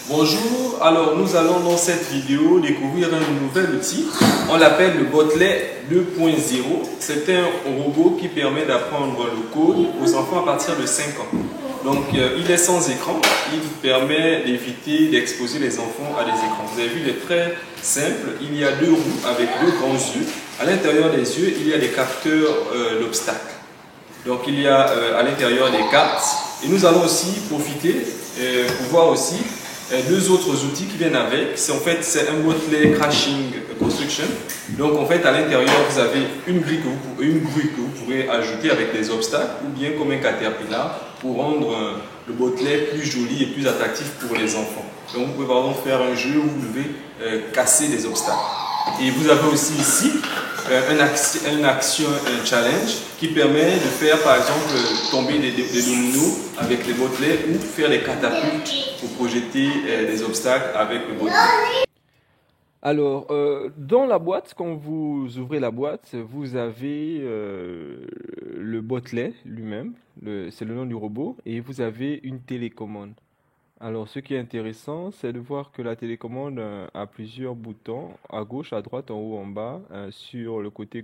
Bonjour, alors nous allons dans cette vidéo découvrir un nouvel outil. On l'appelle le Botley 2.0. C'est un robot qui permet d'apprendre le code aux enfants à partir de 5 ans. Donc il est sans écran, il permet d'éviter d'exposer les enfants à des écrans. Vous avez vu, il est très simple, il y a deux roues avec deux grands yeux. À l'intérieur des yeux, il y a des capteurs d'obstacles. Donc il y a à l'intérieur des cartes. Et nous allons aussi profiter pour voir aussi deux autres outils qui viennent avec. C'est un Botley Crashing Construction. Donc en fait à l'intérieur vous avez une grille que vous pourrez ajouter avec des obstacles ou bien comme un caterpillar pour rendre le Botley plus joli et plus attractif pour les enfants. Donc vous pouvez par exemple faire un jeu où vous devez casser des obstacles. Et vous avez aussi ici un action challenge qui permet de faire par exemple tomber des dominos avec les Botley ou faire des catapultes pour projeter des obstacles avec le Botley. Alors, dans la boîte, quand vous ouvrez la boîte, vous avez le Botley lui-même, c'est le nom du robot, et vous avez une télécommande. Alors, ce qui est intéressant, c'est de voir que la télécommande a plusieurs boutons, à gauche, à droite, en haut, en bas, sur le côté,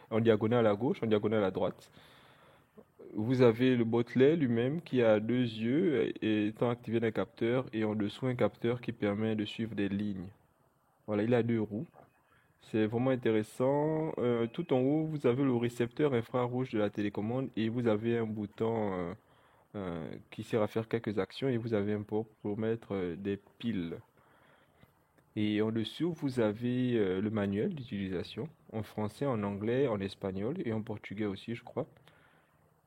en diagonale à gauche, en diagonale à droite. Vous avez le Botley lui-même qui a deux yeux étant activé d'un capteur et en dessous un capteur qui permet de suivre des lignes. Voilà, il a deux roues. C'est vraiment intéressant. Tout en haut, vous avez le récepteur infrarouge de la télécommande et vous avez un bouton qui sert à faire quelques actions et vous avez un port pour mettre des piles. Et en dessous, vous avez le manuel d'utilisation en français, en anglais, en espagnol et en portugais aussi, je crois.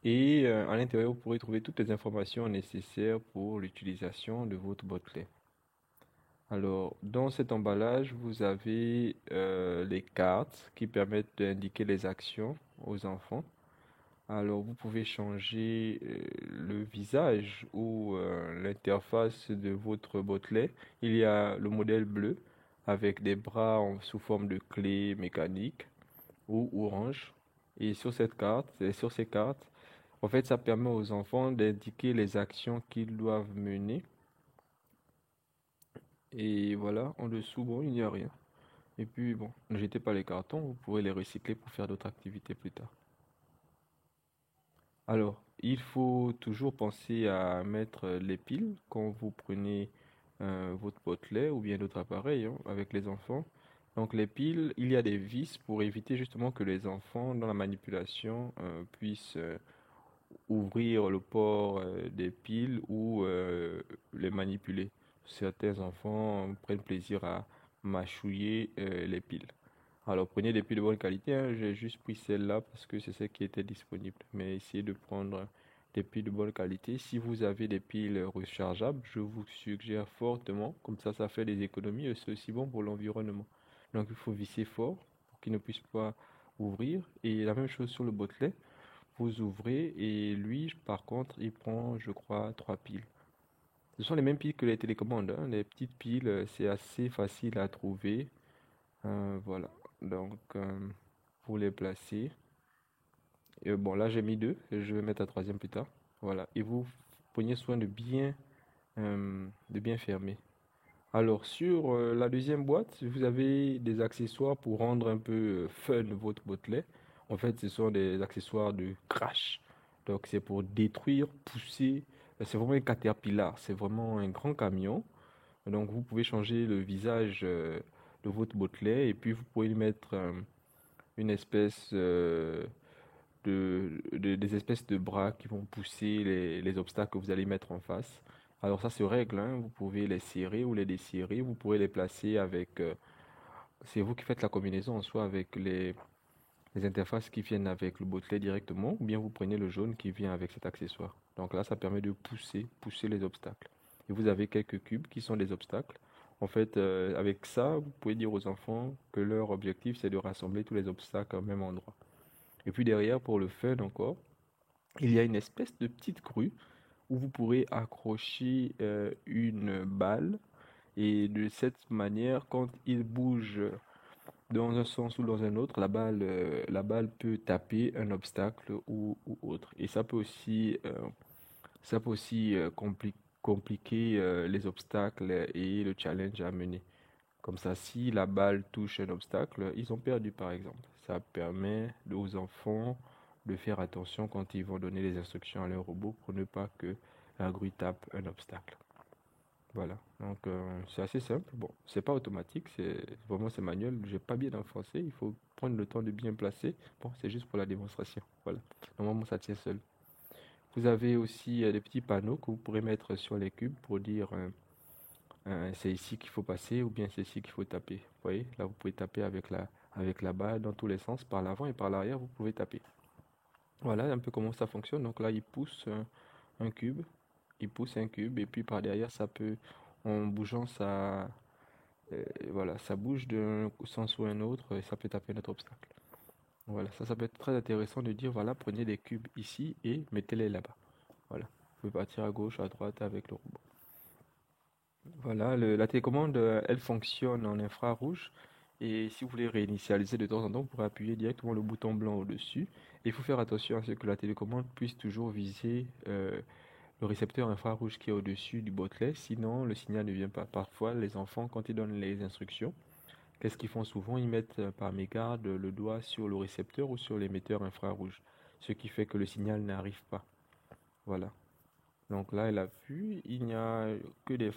Et à l'intérieur, vous pourrez trouver toutes les informations nécessaires pour l'utilisation de votre Botley. Alors, dans cet emballage, vous avez les cartes qui permettent d'indiquer les actions aux enfants. Alors, vous pouvez changer le visage ou l'interface de votre Botley. Il y a le modèle bleu avec des bras sous forme de clé mécanique ou orange. Et sur ces cartes, en fait, ça permet aux enfants d'indiquer les actions qu'ils doivent mener. Et voilà, en dessous, bon, il n'y a rien. Et puis, bon, ne jetez pas les cartons, vous pourrez les recycler pour faire d'autres activités plus tard. Alors, il faut toujours penser à mettre les piles quand vous prenez votre Botley ou bien d'autres appareils avec les enfants. Donc, les piles, il y a des vis pour éviter justement que les enfants, dans la manipulation, puissent ouvrir le port des piles ou les manipuler. Certains enfants prennent plaisir à mâchouiller les piles. Alors prenez des piles de bonne qualité, hein. J'ai juste pris celle-là parce que c'est celle qui était disponible. Mais essayez de prendre des piles de bonne qualité. Si vous avez des piles rechargeables, je vous suggère fortement, comme ça fait des économies et c'est aussi bon pour l'environnement. Donc il faut visser fort pour qu'il ne puisse pas ouvrir. Et la même chose sur le Botley, vous ouvrez et lui, par contre, il prend, je crois, 3 piles. Ce sont les mêmes piles que les télécommandes, hein. Les petites piles, c'est assez facile à trouver. Voilà. Donc, pour les placer. Et bon, là, j'ai mis deux. Et je vais mettre la troisième plus tard. Voilà. Et vous prenez soin de bien fermer. Alors, sur la deuxième boîte, vous avez des accessoires pour rendre un peu fun votre Botley. En fait, ce sont des accessoires de crash. Donc, c'est pour détruire, pousser. C'est vraiment un caterpillar. C'est vraiment un grand camion. Donc, vous pouvez changer le visage de votre Botley et puis vous pouvez lui mettre une espèce des espèces de bras qui vont pousser les obstacles que vous allez mettre en face. Alors ça se règle, hein. Vous pouvez les serrer ou les desserrer, vous pourrez les placer avec... c'est vous qui faites la combinaison en soi avec les interfaces qui viennent avec le Botley directement, ou bien vous prenez le jaune qui vient avec cet accessoire. Donc là, ça permet de pousser les obstacles. Et vous avez quelques cubes qui sont des obstacles. En fait, avec ça, vous pouvez dire aux enfants que leur objectif, c'est de rassembler tous les obstacles au même endroit. Et puis derrière, pour le fun encore, il y a une espèce de petite grue où vous pourrez accrocher une balle. Et de cette manière, quand il bouge dans un sens ou dans un autre, la balle peut taper un obstacle ou autre. Et ça peut aussi compliquer les obstacles et le challenge à mener. Comme ça, si la balle touche un obstacle, ils ont perdu par exemple. Ça permet aux enfants de faire attention quand ils vont donner les instructions à leur robot pour ne pas que la grue tape un obstacle. Voilà, donc c'est assez simple. Bon, c'est pas automatique, c'est manuel. J'ai pas bien enfoncé, il faut prendre le temps de bien placer. Bon, c'est juste pour la démonstration. Voilà, normalement ça tient seul. Vous avez aussi des petits panneaux que vous pourrez mettre sur les cubes pour dire c'est ici qu'il faut passer ou bien c'est ici qu'il faut taper. Vous voyez, là vous pouvez taper avec la balle dans tous les sens, par l'avant et par l'arrière, vous pouvez taper. Voilà un peu comment ça fonctionne. Donc là, il pousse un cube, il pousse un cube et puis par derrière, ça peut, en bougeant ça, voilà, ça bouge d'un sens ou un autre et ça peut taper notre obstacle. Voilà, ça peut être très intéressant de dire, voilà, prenez des cubes ici et mettez-les là-bas. Voilà, vous pouvez partir à gauche, à droite avec le robot. Voilà, la télécommande, elle fonctionne en infrarouge. Et si vous voulez réinitialiser de temps en temps, vous pourrez appuyer directement le bouton blanc au-dessus. Et il faut faire attention à ce que la télécommande puisse toujours viser le récepteur infrarouge qui est au-dessus du botelet. Sinon, le signal ne vient pas. Parfois, les enfants, quand ils donnent les instructions, qu'est-ce qu'ils font souvent? Ils mettent par mégarde le doigt sur le récepteur ou sur l'émetteur infrarouge. Ce qui fait que le signal n'arrive pas. Voilà. Donc là, elle a vu, il n'y a que des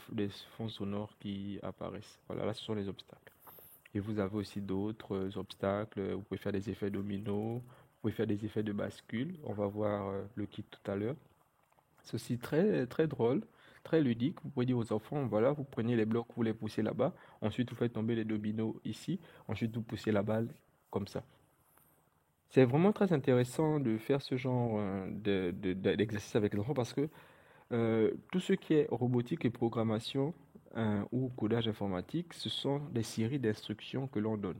fonds sonores qui apparaissent. Voilà, là, ce sont les obstacles. Et vous avez aussi d'autres obstacles. Vous pouvez faire des effets dominos, vous pouvez faire des effets de bascule. On va voir le kit tout à l'heure. C'est aussi très, très drôle, très ludique. Vous pouvez dire aux enfants, voilà, vous prenez les blocs, vous les poussez là-bas. Ensuite, vous faites tomber les dominos ici. Ensuite, vous poussez la balle comme ça. C'est vraiment très intéressant de faire ce genre d'exercice avec les enfants parce que tout ce qui est robotique et programmation ou codage informatique, ce sont des séries d'instructions que l'on donne.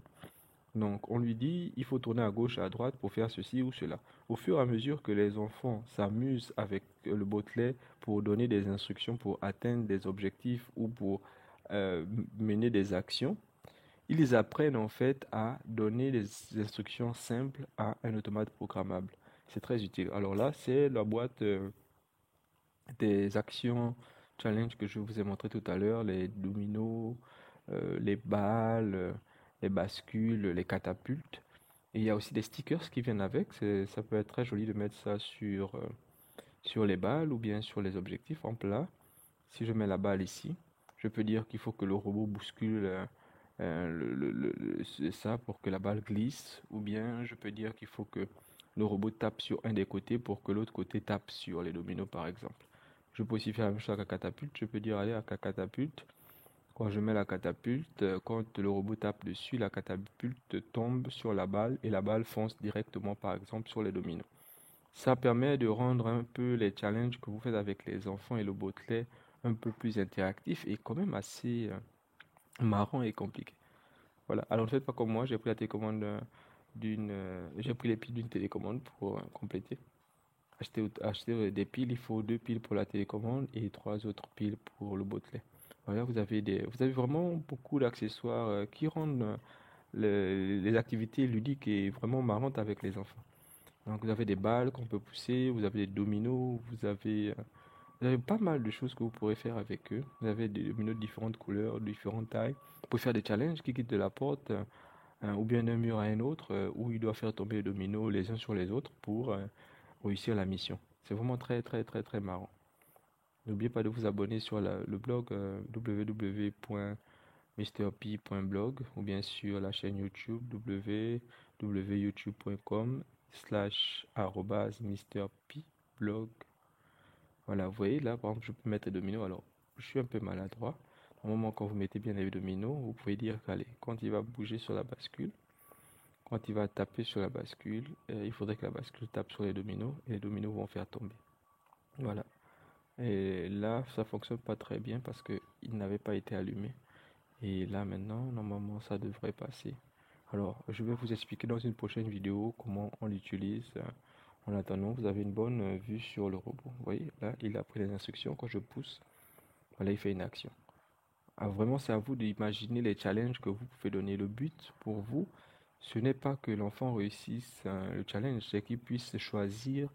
Donc, on lui dit, il faut tourner à gauche, à droite pour faire ceci ou cela. Au fur et à mesure que les enfants s'amusent avec le botelet pour donner des instructions pour atteindre des objectifs ou pour mener des actions, ils apprennent en fait à donner des instructions simples à un automate programmable. C'est très utile. Alors là, c'est la boîte des actions challenge que je vous ai montré tout à l'heure, les dominos, les balles, les bascules, les catapultes. Et il y a aussi des stickers qui viennent avec. Ça peut être très joli de mettre ça sur les balles ou bien sur les objectifs en plat. Si je mets la balle ici, je peux dire qu'il faut que le robot bouscule ça pour que la balle glisse. Ou bien je peux dire qu'il faut que le robot tape sur un des côtés pour que l'autre côté tape sur les dominos par exemple. Je peux aussi faire la même chose avec la catapulte. Je peux dire, allez, à la catapulte, quand je mets la catapulte, quand le robot tape dessus, la catapulte tombe sur la balle et la balle fonce directement, par exemple, sur les dominos. Ça permet de rendre un peu les challenges que vous faites avec les enfants et le botelet un peu plus interactifs et quand même assez marrant et compliqué. Voilà. Alors ne faites pas comme moi, j'ai pris la télécommande j'ai pris les piles d'une télécommande pour compléter. Acheter des piles, il faut deux piles pour la télécommande et trois autres piles pour le botelet. Voilà, vous avez vraiment beaucoup d'accessoires qui rendent les activités ludiques et vraiment marrantes avec les enfants. Donc vous avez des balles qu'on peut pousser, vous avez des dominos, vous avez pas mal de choses que vous pourrez faire avec eux. Vous avez des dominos de différentes couleurs, de différentes tailles. Vous pouvez faire des challenges qui quittent de la porte ou bien d'un mur à un autre où il doit faire tomber les dominos les uns sur les autres pour réussir la mission. C'est vraiment très très très très marrant. N'oubliez pas de vous abonner sur le blog www.mrp.blog ou bien sur la chaîne YouTube www.youtube.com/@mrpblog. Voilà, vous voyez là, par exemple, je peux mettre les dominos. Alors, je suis un peu maladroit. Au moment quand vous mettez bien les dominos, vous pouvez dire qu'allez, quand il va bouger sur la bascule, quand il va taper sur la bascule, il faudrait que la bascule tape sur les dominos et les dominos vont faire tomber. Voilà. Et là, ça fonctionne pas très bien parce que il n'avait pas été allumé. Et là maintenant, normalement, ça devrait passer. Alors, je vais vous expliquer dans une prochaine vidéo comment on l'utilise. En attendant, vous avez une bonne vue sur le robot. Vous voyez, là, il a pris les instructions. Quand je pousse, voilà, il fait une action. Alors, vraiment, c'est à vous d'imaginer les challenges que vous pouvez donner. Le but pour vous, ce n'est pas que l'enfant réussisse le challenge, c'est qu'il puisse choisir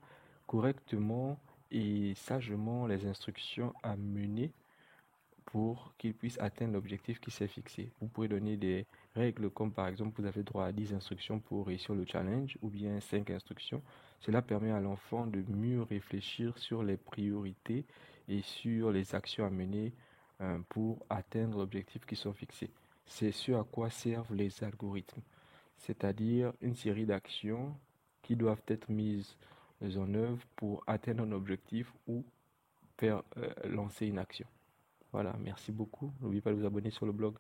correctement et sagement les instructions à mener pour qu'il puisse atteindre l'objectif qui s'est fixé. Vous pouvez donner des règles comme par exemple vous avez droit à 10 instructions pour réussir le challenge ou bien 5 instructions. Cela permet à l'enfant de mieux réfléchir sur les priorités et sur les actions à mener pour atteindre l'objectif qui sont fixés. C'est ce à quoi servent les algorithmes, c'est-à-dire une série d'actions qui doivent être mises en œuvre pour atteindre un objectif ou faire lancer une action. Voilà, merci beaucoup. N'oubliez pas de vous abonner sur le blog.